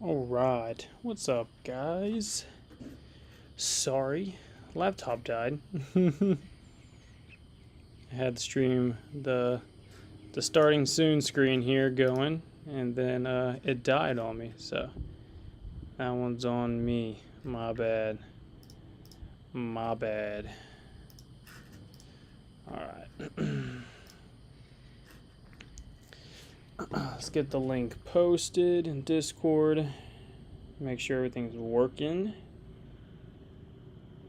Alright, what's up, guys? Sorry, laptop died. I had the stream, the starting soon screen here going, and then it died on me, so that one's on me. My bad. My bad. Alright. Let's get the link posted in Discord. Make sure everything's working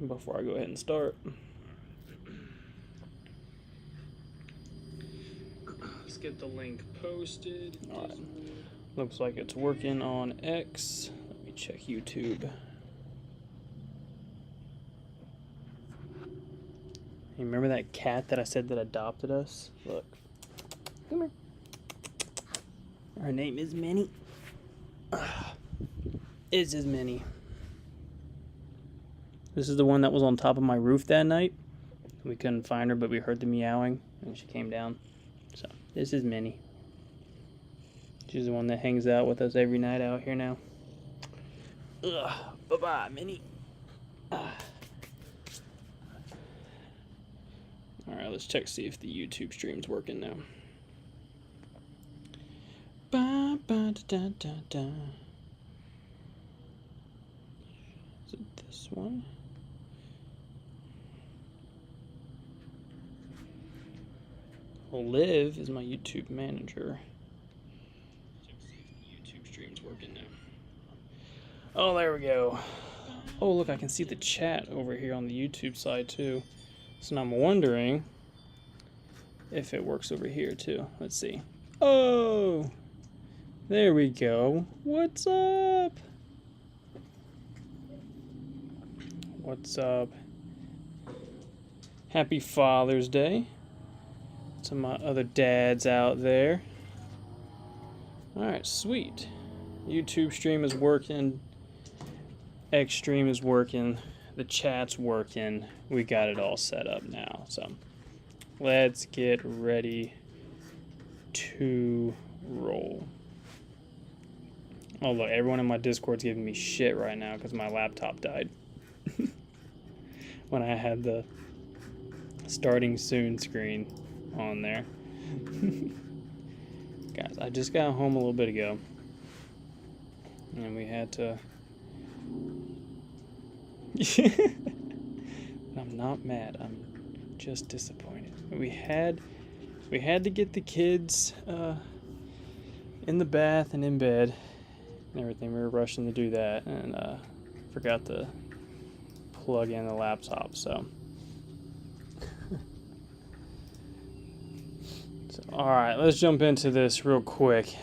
before I go ahead and start. Let's get the link posted. All right. Looks like it's working on X. Let me check YouTube. Hey, remember that cat that I said that adopted us? Look. Come here. Her name is Minnie. This is Minnie. This is the one that was on top of my roof that night. We couldn't find her, but we heard the meowing, and she came down. So, this is Minnie. She's the one that hangs out with us every night out here now. Ugh. Bye-bye, Minnie. Alright, let's check see if the YouTube stream's working now. Ba, ba, da, da, da. Is it this one? Well, Liv is my YouTube manager. Check see if the YouTube stream's working now. Oh, there we go. Oh, look, I can see the chat over here on the YouTube side too. So now I'm wondering if it works over here too. Let's see. Oh! There we go. What's up? What's up? Happy Father's Day to my other dads out there. Alright, sweet. YouTube stream is working. X stream is working. The chat's working. We got it all set up now. So let's get ready to roll. Oh, look, everyone in my Discord's giving me shit right now because my laptop died. When I had the starting soon screen on there. Guys, I just got home a little bit ago. And we had to... I'm not mad. I'm just disappointed. We had to get the kids in the bath and in bed and everything. We were rushing to do that and forgot to plug in the laptop. So all right, let's jump into this real quick.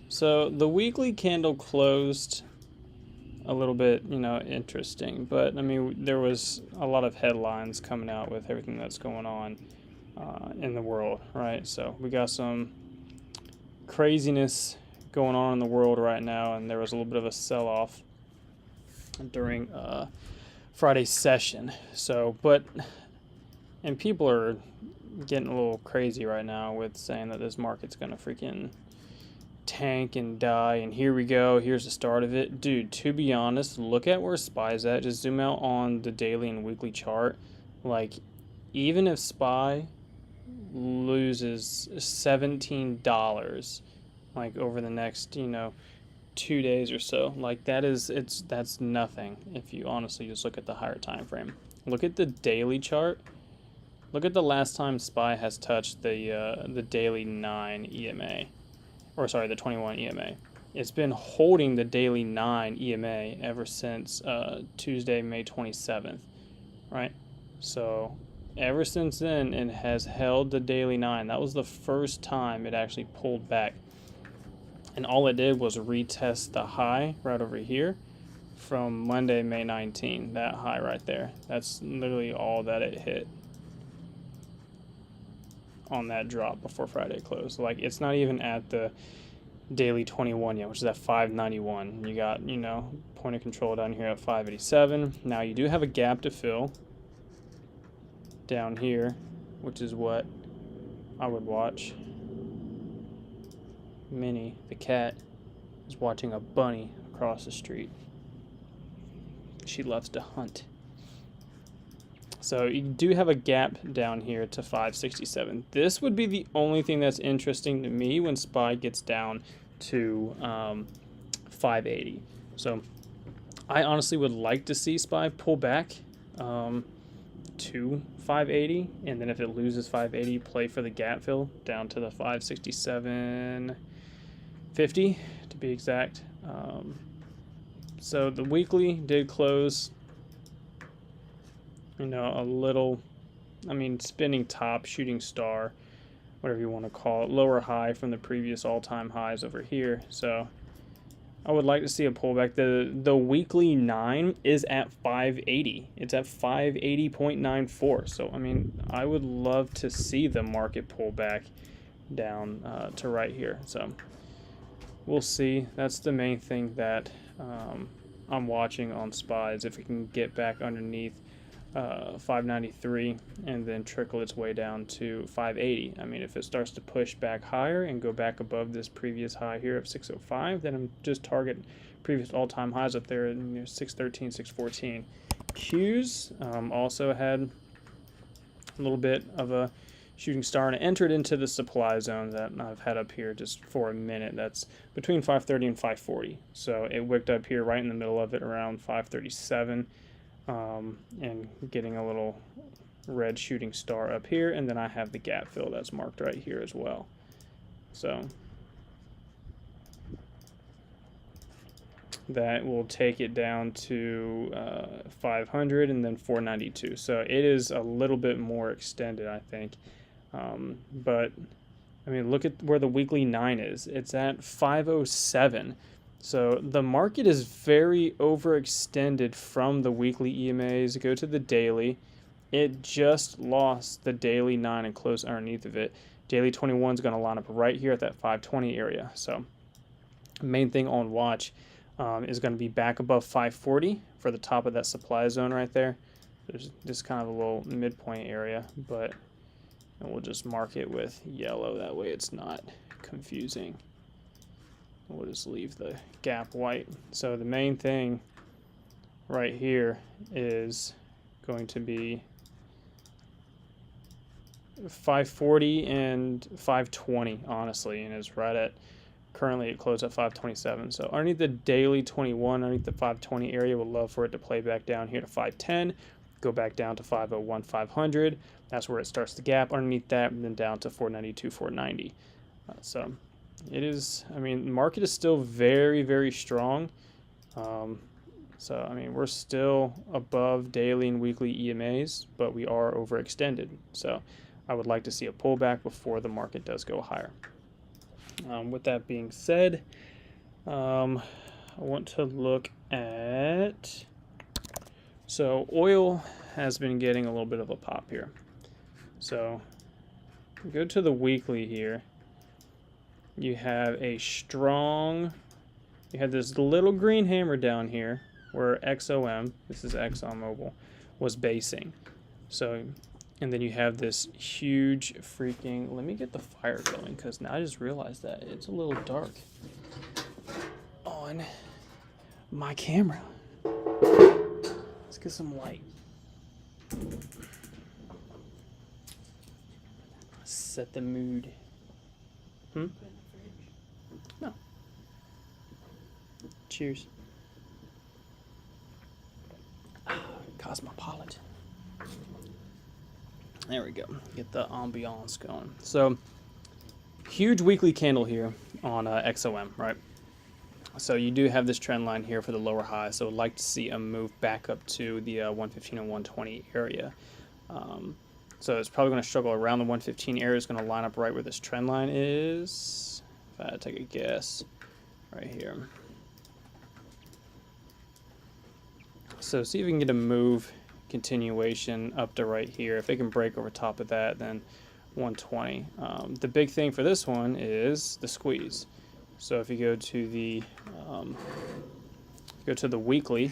So the weekly candle closed a little bit, interesting, but I mean, there was a lot of headlines coming out with everything that's going on in the world, right? So we got some craziness going on in the world right now, and there was a little bit of a sell-off during Friday's session. So, and people are getting a little crazy right now with saying that this market's gonna freaking tank and die, and here we go, here's the start of it. Dude, to be honest, look at where SPY's at. Just zoom out on the daily and weekly chart. Like, even if SPY loses $17 like over the next 2 days or so, like that's nothing if you honestly just look at the higher time frame. Look at the daily chart. Look at the last time SPY has touched the daily 9 EMA. Or sorry, the 21 EMA. It's been holding the daily 9 EMA ever since Tuesday, May 27th, right? So ever since then, it has held the daily 9. That was the first time it actually pulled back. And all it did was retest the high right over here from Monday, May 19. That high right there. That's literally all that it hit on that drop before Friday closed. Like, it's not even at the daily 21 yet, which is at 591. You got, point of control down here at 587. Now you do have a gap to fill down here, which is what I would watch. Minnie, the cat, is watching a bunny across the street. She loves to hunt. So you do have a gap down here to 567. This would be the only thing that's interesting to me when SPY gets down to 580. So I honestly would like to see SPY pull back to 580, and then if it loses 580, play for the gap fill down to the 567.50 to be exact. So the weekly did close, you know, a little, I mean, spinning top, shooting star, whatever you want to call it, lower high from the previous all-time highs over here. So I would like to see a pullback. The weekly 9 is at 580. It's at 580.94. So I mean, I would love to see the market pull back down to right here. So we'll see. That's the main thing that I'm watching on SPY, is if it can get back underneath 593 and then trickle its way down to 580. I mean, if it starts to push back higher and go back above this previous high here of 605, then I'm just target previous all-time highs up there in 613, 614. Qs also had a little bit of a shooting star and entered into the supply zone that I've had up here just for a minute. That's between 530 and 540. So it wicked up here right in the middle of it around 537. And getting a little red shooting star up here, and then I have the gap fill that's marked right here as well. So that will take it down to 500 and then 492. So it is a little bit more extended, I think. But I mean, look at where the weekly 9 is. It's at 507. So the market is very overextended from the weekly EMAs. Go to the daily. It just lost the daily 9 and closed underneath of it. Daily 21 is going to line up right here at that 520 area. So main thing on watch is going to be back above 540 for the top of that supply zone right there. There's just kind of a little midpoint area, but we'll just mark it with yellow. That way it's not confusing. We'll just leave the gap white. So the main thing right here is going to be 540 and 520, honestly, and it's right at, currently it closed at 527. So underneath the daily 21, underneath the 520 area, would love for it to play back down here to 510, go back down to 501, 500. That's where it starts the gap underneath that, and then down to 492, 490. So it is, I mean, the market is still very, very strong. So, I mean, we're still above daily and weekly EMAs, but we are overextended. So I would like to see a pullback before the market does go higher. With that being said, I want to look at, so oil has been getting a little bit of a pop here. So go to the weekly here. You have a strong, you have this little green hammer down here where XOM, this is ExxonMobil, was basing. So, and then you have this huge freaking, let me get the fire going, because now I just realized that it's a little dark on my camera. Let's get some light. Set the mood. No. Cheers. Cosmopolitan. There we go. Get the ambiance going. So, huge weekly candle here on XOM, right? So you do have this trend line here for the lower high. So I'd like to see a move back up to the 115 and 120 area. So it's probably going to struggle around the 115 area. It's going to line up right where this trend line is. If I had to take a guess, right here. So see if we can get a move continuation up to right here. If it can break over top of that, then 120. The big thing for this one is the squeeze. So if you go to the weekly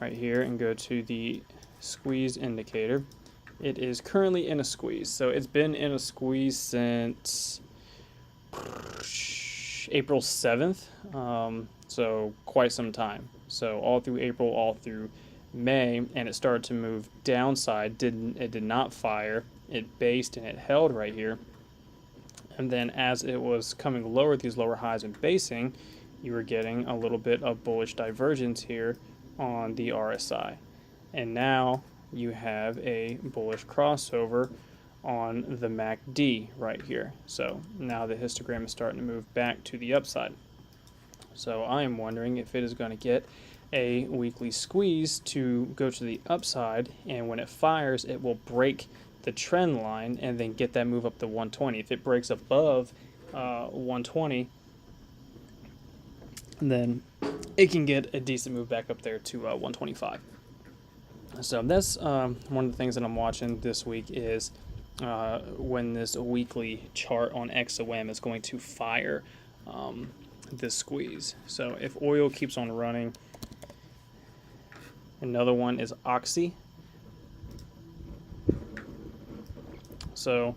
right here and go to the squeeze indicator, it is currently in a squeeze. So it's been in a squeeze since April 7th, so quite some time. So all through April, all through May, and it started to move downside. It did not fire. It based and it held right here. And then as it was coming lower, these lower highs and basing, you were getting a little bit of bullish divergence here on the RSI. And now you have a bullish crossover on the MACD right here. So now the histogram is starting to move back to the upside. So I am wondering if it is going to get a weekly squeeze to go to the upside, and when it fires, it will break the trend line and then get that move up to 120. If it breaks above 120, then it can get a decent move back up there to 125. So that's one of the things that I'm watching this week is when this weekly chart on XOM is going to fire this squeeze. So if oil keeps on running, another one is Oxy. So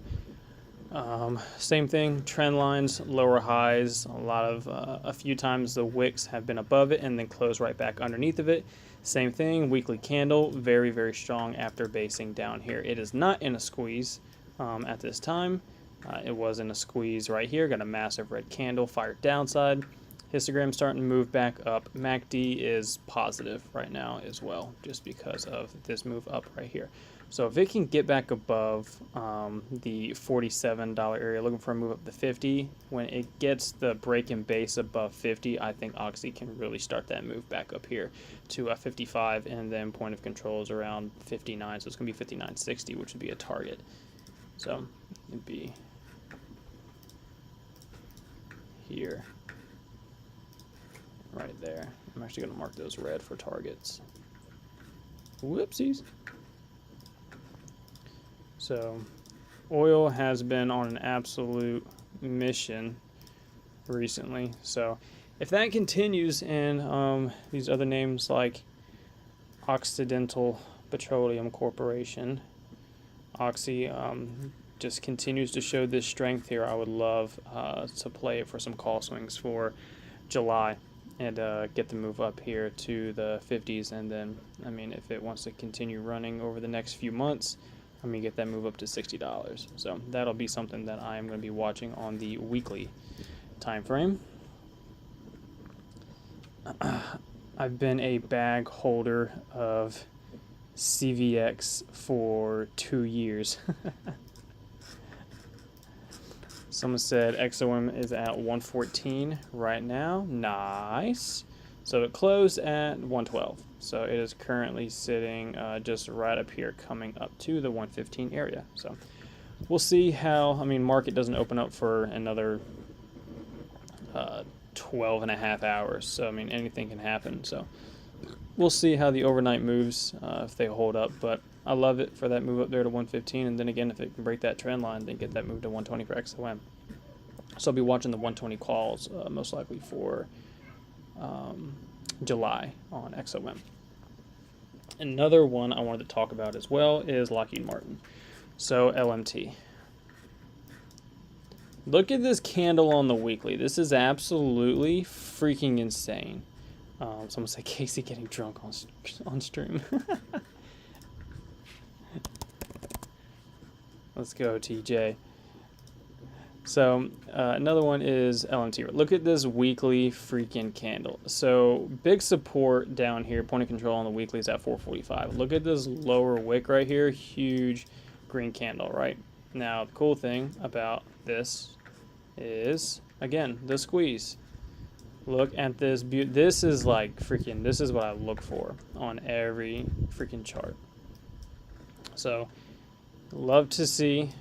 same thing, trend lines, lower highs, a few times the wicks have been above it and then close right back underneath of it. Same thing, weekly candle, very, very strong after basing down here. It is not in a squeeze at this time. It was in a squeeze right here, got a massive red candle, fired downside. Histogram starting to move back up. MACD is positive right now as well, just because of this move up right here. So if it can get back above the $47 area, looking for a move up to 50, when it gets the break and base above 50, I think Oxy can really start that move back up here to 55, and then point of control is around 59, so it's going to be 59.60, which would be a target. So it'd be here, right there. I'm actually going to mark those red for targets. Whoopsies. So oil has been on an absolute mission recently. So if that continues, and these other names like Occidental Petroleum Corporation, Oxy, just continues to show this strength here, I would love to play it for some call swings for July and get the move up here to the 50s. And then, I mean, if it wants to continue running over the next few months, I mean, get that move up to $60. So that'll be something that I am going to be watching on the weekly time frame. I've been a bag holder of CVX for 2 years. Someone said XOM is at 114 right now. Nice. So it closed at 112. So it is currently sitting just right up here, coming up to the 115 area. So we'll see how, I mean, market doesn't open up for another 12 and a half hours. So, I mean, anything can happen. So we'll see how the overnight moves, if they hold up. But I love it for that move up there to 115. And then again, if it can break that trend line, then get that move to 120 for XOM. So I'll be watching the 120 calls most likely for July on XOM. Another one I wanted to talk about as well is Lockheed Martin. So LMT. Look at this candle on the weekly. This is absolutely freaking insane. Someone said Casey getting drunk on stream. Let's go, TJ. So another one is LMT. Look at this weekly freaking candle. So big support down here. Point of control on the weekly is at 445. Look at this lower wick right here. Huge green candle, right? Now the cool thing about this is, again, the squeeze. Look at this. This is like freaking, this is what I look for on every freaking chart. So love to see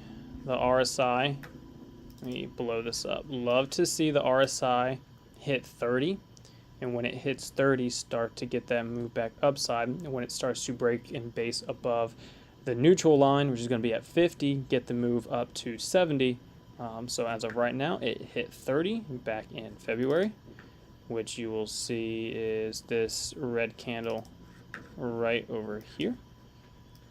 the RSI. Let me blow this up. Love to see the RSI hit 30, and when it hits 30, start to get that move back upside. And when it starts to break and base above the neutral line, which is going to be at 50, get the move up to 70. So as of right now, it hit 30 back in February, which you will see is this red candle right over here.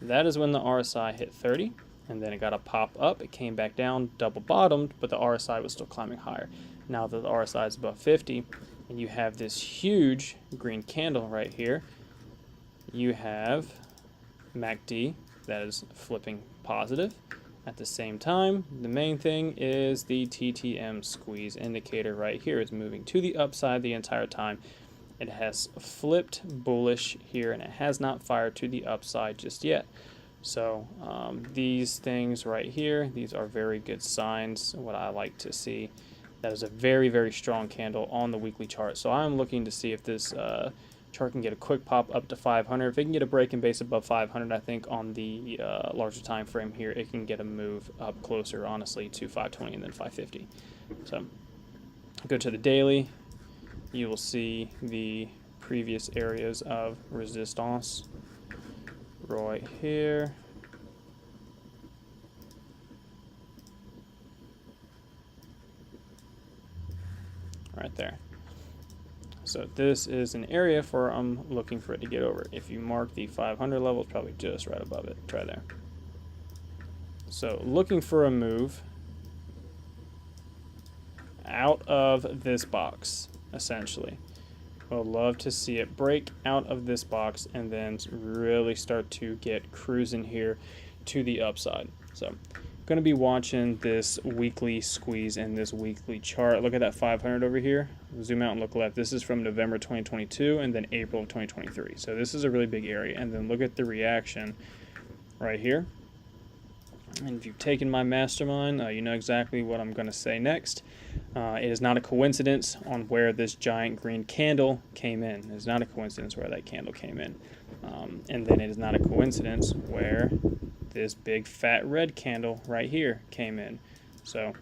That is when the RSI hit 30. and then it got a pop up. It came back down, double bottomed, but the RSI was still climbing higher. Now that the RSI is above 50, and you have this huge green candle right here, you have MACD that is flipping positive. At the same time, the main thing is the TTM squeeze indicator right here is moving to the upside the entire time. It has flipped bullish here, and it has not fired to the upside just yet. So these things right here, these are very good signs, what I like to see. That is a very, very strong candle on the weekly chart. So I'm looking to see if this chart can get a quick pop up to 500. If it can get a break and base above 500, I think on the larger time frame here, it can get a move up closer, honestly, to 520 and then 550. So go to the daily. You will see the previous areas of resistance right here. Right there. So this is an area for I'm looking for it to get over. If you mark the 500 level, it's probably just right above it. Try there. So looking for a move out of this box, essentially. We'll love to see it break out of this box and then really start to get cruising here to the upside. So I'm going to be watching this weekly squeeze and this weekly chart. Look at that 500 over here. Zoom out and look left. This is from November 2022 and then April of 2023. So this is a really big area. And then look at the reaction right here. And if you've taken my mastermind, you know exactly what I'm going to say next. It is not a coincidence on where this giant green candle came in. It is not a coincidence where that candle came in. And then it is not a coincidence where this big fat red candle right here came in. So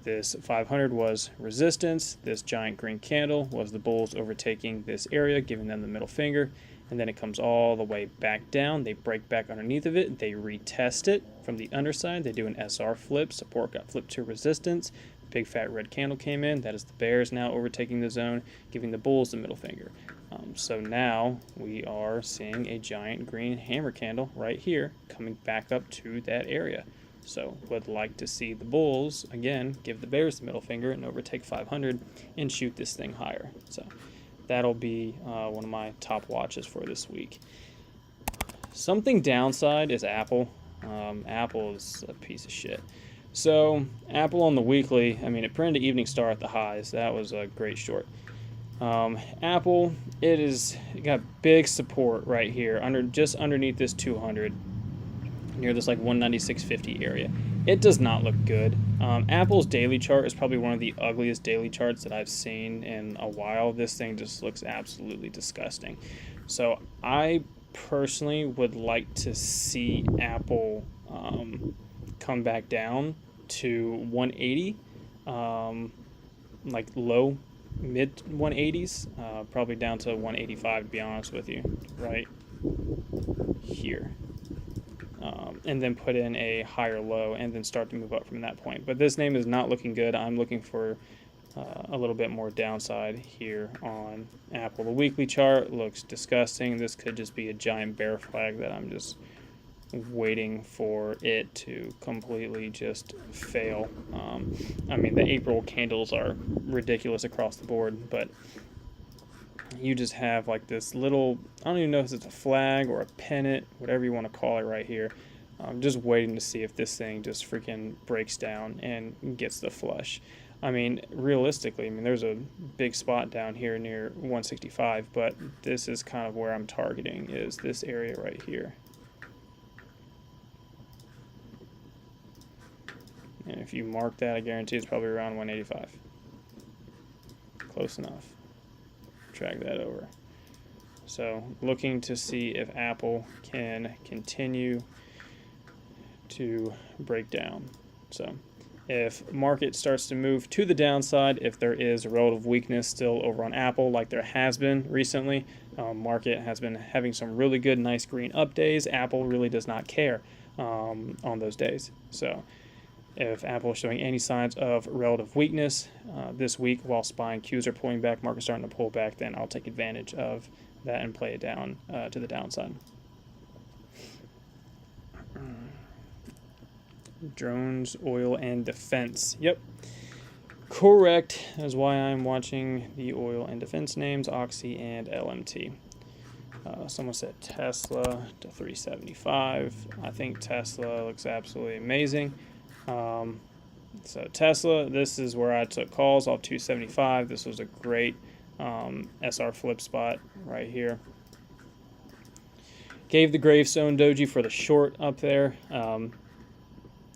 this 500 was resistance. This giant green candle was the bulls overtaking this area, giving them the middle finger. And then it comes all the way back down. They break back underneath of it. They retest it from the underside. They do an SR flip. Support got flipped to resistance. Big fat red candle came in. That is the bears now overtaking the zone, giving the bulls the middle finger. So now we are seeing a giant green hammer candle right here coming back up to that area. So would like to see the bulls, again, give the bears the middle finger and overtake 500 and shoot this thing higher. So that'll be one of my top watches for this week. Something downside is Apple. Apple is a piece of shit. So Apple on the weekly, I mean, it printed an evening star at the highs. That was a great short. Apple, it got big support right here, just underneath this 200, near this like 196.50 area. It does not look good. Apple's daily chart is probably one of the ugliest daily charts that I've seen in a while. This thing just looks absolutely disgusting. So I personally would like to see Apple come back down to 180, like low mid 180s, probably down to 185 to be honest with you, right here. And then put in a higher low and then start to move up from that point. But this name is not looking good. I'm looking for a little bit more downside here on Apple. The weekly chart looks disgusting. This could just be a giant bear flag that I'm just waiting for it to completely just fail. I mean, the April candles are ridiculous across the board, but you just have like this little, I don't even know if it's a flag or a pennant, whatever you want to call it right here. I'm just waiting to see if this thing just freaking breaks down and gets the flush. I mean, realistically, I mean, there's a big spot down here near 165, but this is kind of where I'm targeting, is this area right here. And if you mark that, I guarantee it's probably around 185. Close enough. Drag that over. So looking to see if Apple can continue to break down. So if market starts to move to the downside, if there is a relative weakness still over on Apple like there has been recently, market has been having some really good nice green up days. Apple really does not care on those days. So if Apple is showing any signs of relative weakness this week while SPY Qs are pulling back, market starting to pull back, then I'll take advantage of that and play it down to the downside. Drones, oil, and defense. Yep. Correct. That's why I'm watching the oil and defense names, Oxy and LMT. Someone said Tesla to 375. I think Tesla looks absolutely amazing. So Tesla, this is where I took calls off 275. This was a great SR flip spot right here. Gave the Gravestone Doji for the short up there.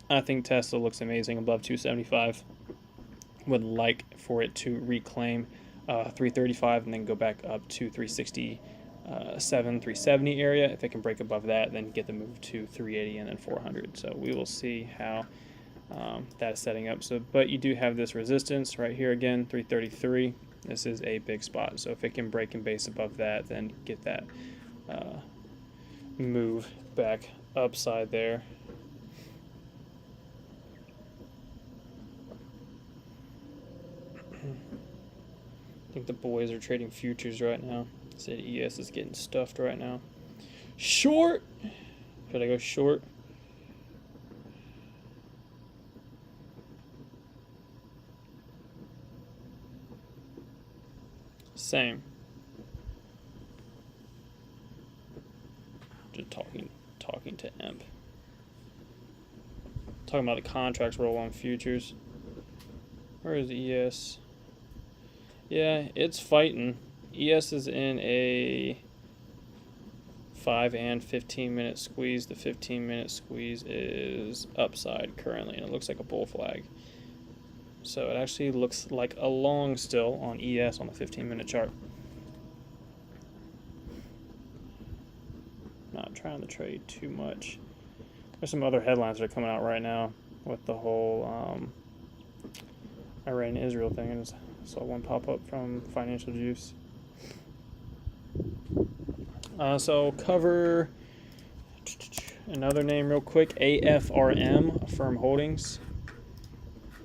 I think Tesla looks amazing above 275. Would like for it to reclaim 335 and then go back up to 367, 370 area. If it can break above that, then get the move to 380 and then 400. So we will see how that is setting up. So, but you do have this resistance right here again, 333. This is a big spot. So if it can break and base above that, then get that move back upside there. I think the boys are trading futures right now. Said ES is getting stuffed right now. Short. Should I go short? Same. Just talking to Emp. Talking about the contracts roll on futures. Where is ES? Yeah, it's fighting. ES is in a 5 and 15 minute squeeze. The 15-minute squeeze is upside currently, and it looks like a bull flag. So it actually looks like a long still on ES on the 15-minute chart. Not trying to trade too much. There's some other headlines that are coming out right now with the whole Iran-Israel thing. I just saw one pop up from Financial Juice. So cover another name real quick, AFRM, Affirm Holdings.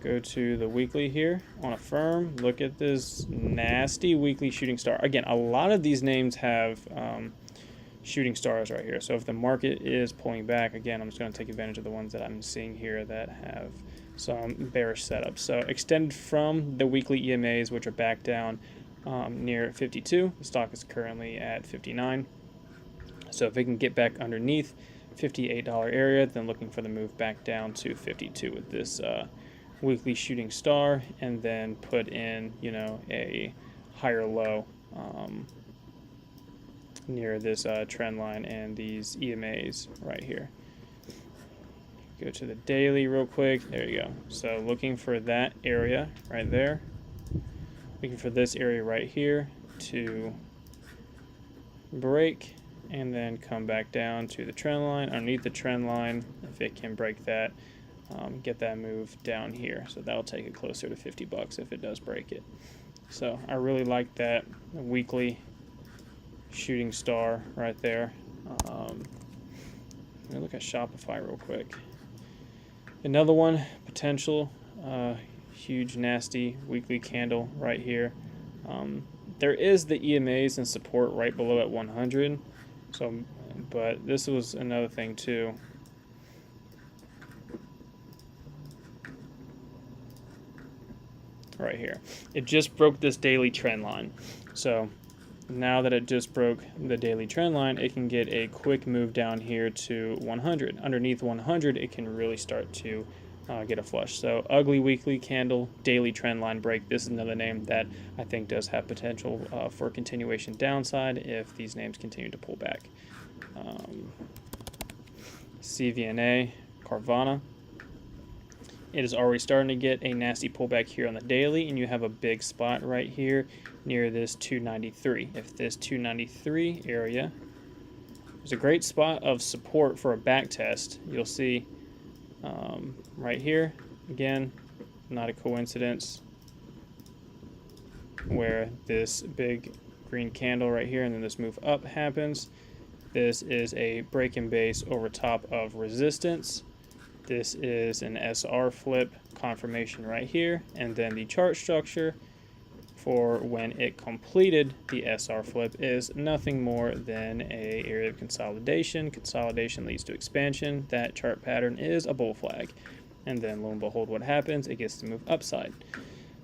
Go to the weekly here on Affirm. Look at this nasty weekly shooting star. Again, a lot of these names have shooting stars right here. So if the market is pulling back, again, I'm just going to take advantage of the ones that I'm seeing here that have some bearish setups. So extended from the weekly EMAs, which are back down near 52. The stock is currently at 59. So if it can get back underneath $58 area, then looking for the move back down to 52 with this weekly shooting star, and then put in, you know, a higher low near this trend line and these EMAs right here. Go to the daily real quick. There you go. So looking for that area right there. Looking for this area right here to break and then come back down to the trend line. Underneath the trend line, if it can break that, get that move down here. So that'll take it closer to 50 bucks if it does break it. So I really like that weekly shooting star right there. Let me look at Shopify real quick. Another one, potential huge nasty weekly candle right here. There is the EMAs and support right below at 100. So, but this was another thing too. Right here, it just broke this daily trend line. So now that it just broke the daily trend line, it can get a quick move down here to 100. Underneath 100, it can really start to get a flush. So ugly weekly candle, daily trend line break. This is another name that I think does have potential for continuation downside if these names continue to pull back. CVNA, Carvana. It is already starting to get a nasty pullback here on the daily, and you have a big spot right here near this 293. If this 293 area is a great spot of support for a back test, you'll see right here, again, not a coincidence, where this big green candle right here and then this move up happens. This is a break and base over top of resistance. This is an SR flip confirmation right here, and then the chart structure for when it completed the SR flip is nothing more than a area of consolidation. Consolidation leads to expansion. That chart pattern is a bull flag. And then lo and behold, what happens? It gets to move upside.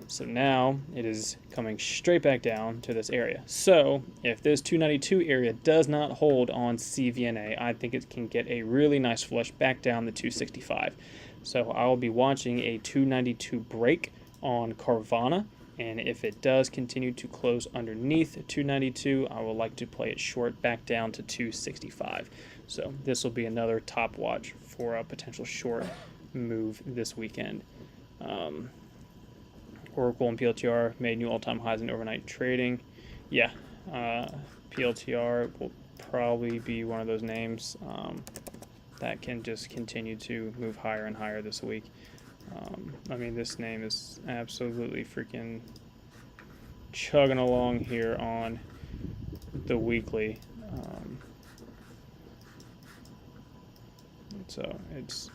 So now it is coming straight back down to this area. So if this 292 area does not hold on CVNA, I think it can get a really nice flush back down the 265. So I will be watching a 292 break on Carvana. And if it does continue to close underneath 292, I would like to play it short back down to 265. So this will be another top watch for a potential short move this weekend. Oracle and PLTR made new all-time highs in overnight trading. Yeah, PLTR will probably be one of those names that can just continue to move higher and higher this week. I mean, this name is absolutely freaking chugging along here on the weekly. So it's...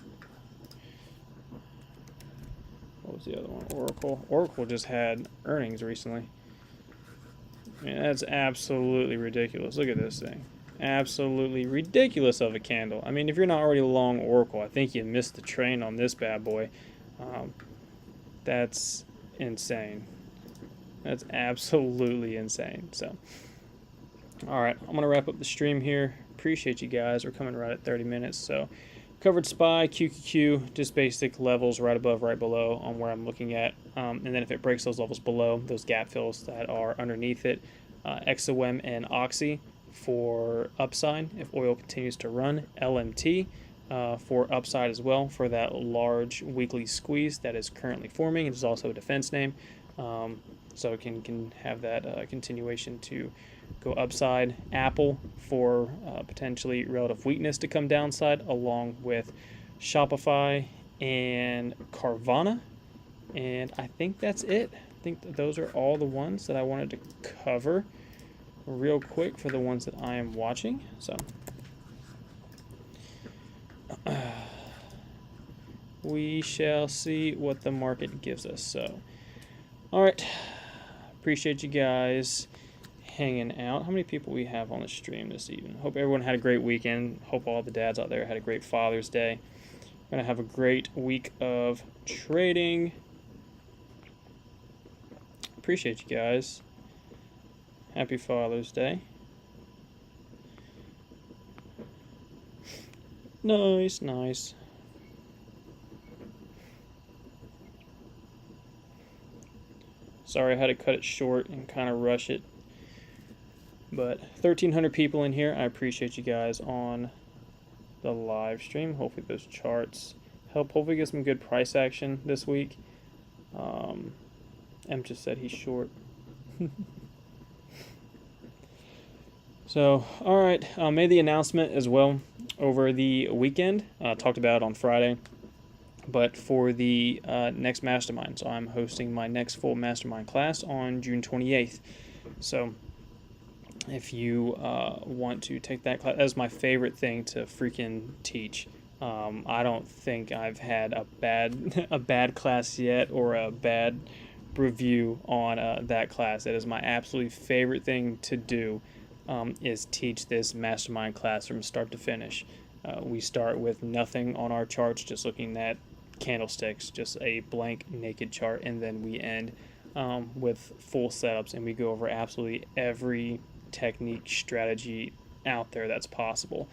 What was the other one? Oracle. Oracle just had earnings recently. I mean, that's absolutely ridiculous. Look at this thing. Absolutely ridiculous of a candle. I mean, if you're not already long Oracle, I think you missed the train on this bad boy. That's insane. That's absolutely insane. So, all right, I'm going to wrap up the stream here. Appreciate you guys. We're coming right at 30 minutes. So, covered SPY, QQQ, just basic levels right above, right below on where I'm looking at. And then if it breaks those levels below, those gap fills that are underneath it, XOM and Oxy for upside if oil continues to run, LMT for upside as well for that large weekly squeeze that is currently forming. It is also a defense name, so it can have that continuation to go upside. Apple for potentially relative weakness to come downside, along with Shopify and Carvana. And I think that's it. I think those are all the ones that I wanted to cover real quick for the ones that I am watching. So we shall see what the market gives us. So, all right. Appreciate you guys hanging out. How many people we have on the stream this evening? Hope everyone had a great weekend. Hope all the dads out there had a great Father's Day. Gonna have a great week of trading. Appreciate you guys. Happy Father's Day. Nice, nice. Sorry I had to cut it short and kind of rush it. But 1,300 people in here. I appreciate you guys on the live stream. Hopefully those charts help. Hopefully get some good price action this week. M just said he's short. So, all right. Made the announcement as well over the weekend. Talked about it on Friday. But for the next mastermind. So I'm hosting my next full mastermind class on June 28th. So if you want to take that class, that's my favorite thing to freaking teach. I don't think I've had a bad class yet or a bad review on that class. It is my absolute favorite thing to do, is teach this mastermind class from start to finish. We start with nothing on our charts, just looking at candlesticks, just a blank naked chart, and then we end with full setups, and we go over absolutely every technique strategy out there that's possible,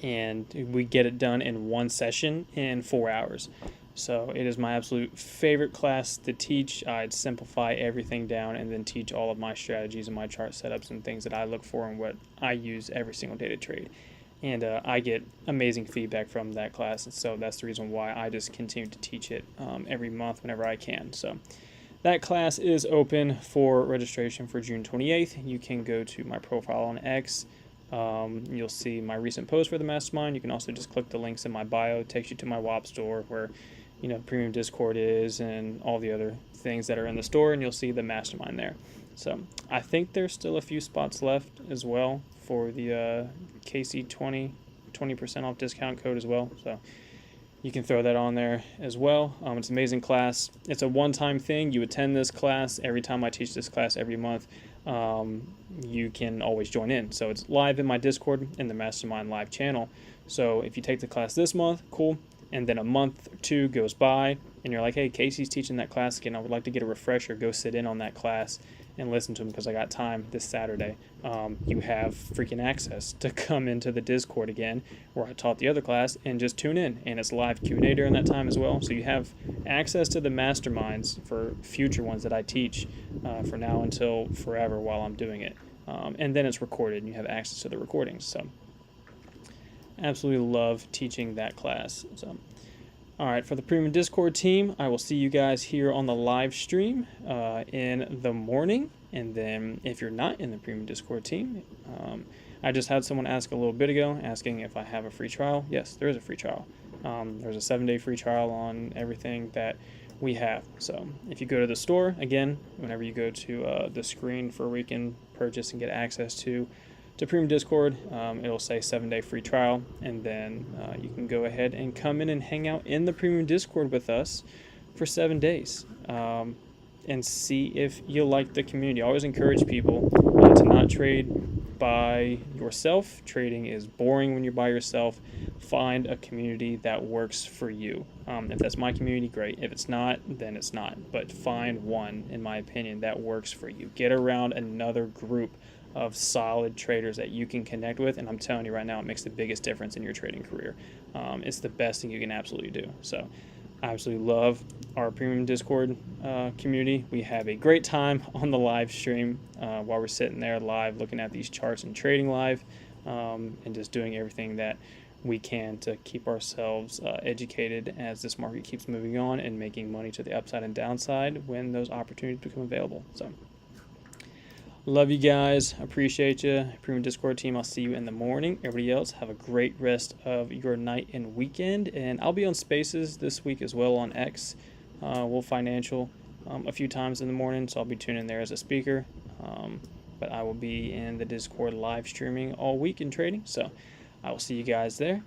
and we get it done in one session in 4 hours. So it is my absolute favorite class to teach. I'd simplify everything down and then teach all of my strategies and my chart setups and things that I look for and what I use every single day to trade. And I get amazing feedback from that class, and so that's the reason why I just continue to teach it every month whenever I can. So that class is open for registration for June 28th. You can go to my profile on X. You'll see my recent post for the mastermind. You can also just click the links in my bio. It takes you to my WAP store where, you know, Premium Discord is and all the other things that are in the store, and you'll see the mastermind there. So I think there's still a few spots left as well for the KC20 20% off discount code as well. So you can throw that on there as well. It's an amazing class. It's a one-time thing. You attend this class every time I teach this class every month. You can always join in. So it's live in my Discord in the Mastermind Live channel. So if you take the class this month, cool. And then a month or two goes by and you're like, hey, Casey's teaching that class again. I would like to get a refresher. Go sit in on that class and listen to him because I got time this Saturday. You have freaking access to come into the Discord again where I taught the other class and just tune in. And it's live Q&A during that time as well. So you have access to the masterminds for future ones that I teach for now until forever while I'm doing it. And then it's recorded and you have access to the recordings. So absolutely love teaching that class. So, all right, for the Premium Discord team, I will see you guys here on the live stream in the morning. And then if you're not in the Premium Discord team, I just had someone ask a little bit ago, asking if I have a free trial. Yes, there is a free trial. There's a 7-day free trial on everything that we have. So if you go to the store, again, whenever you go to the screen for where you can purchase and get access to Premium Discord, it'll say 7-day free trial, and then you can go ahead and come in and hang out in the Premium Discord with us for 7 days and see if you like the community. I always encourage people to not trade by yourself. Trading is boring when you're by yourself. Find a community that works for you. If that's my community, great. If it's not, then it's not. But find one, in my opinion, that works for you. Get around another group of solid traders that you can connect with, and I'm telling you right now, it makes the biggest difference in your trading career. It's the best thing you can absolutely do. So I absolutely love our Premium Discord community. We have a great time on the live stream while we're sitting there live looking at these charts and trading live, and just doing everything that we can to keep ourselves educated as this market keeps moving on and making money to the upside and downside when those opportunities become available. So love you guys. Appreciate you. Premium Discord team, I'll see you in the morning. Everybody else, have a great rest of your night and weekend. And I'll be on Spaces this week as well on X, Wolf Financial, a few times in the morning. So I'll be tuning in there as a speaker. But I will be in the Discord live streaming all week in trading. So I will see you guys there.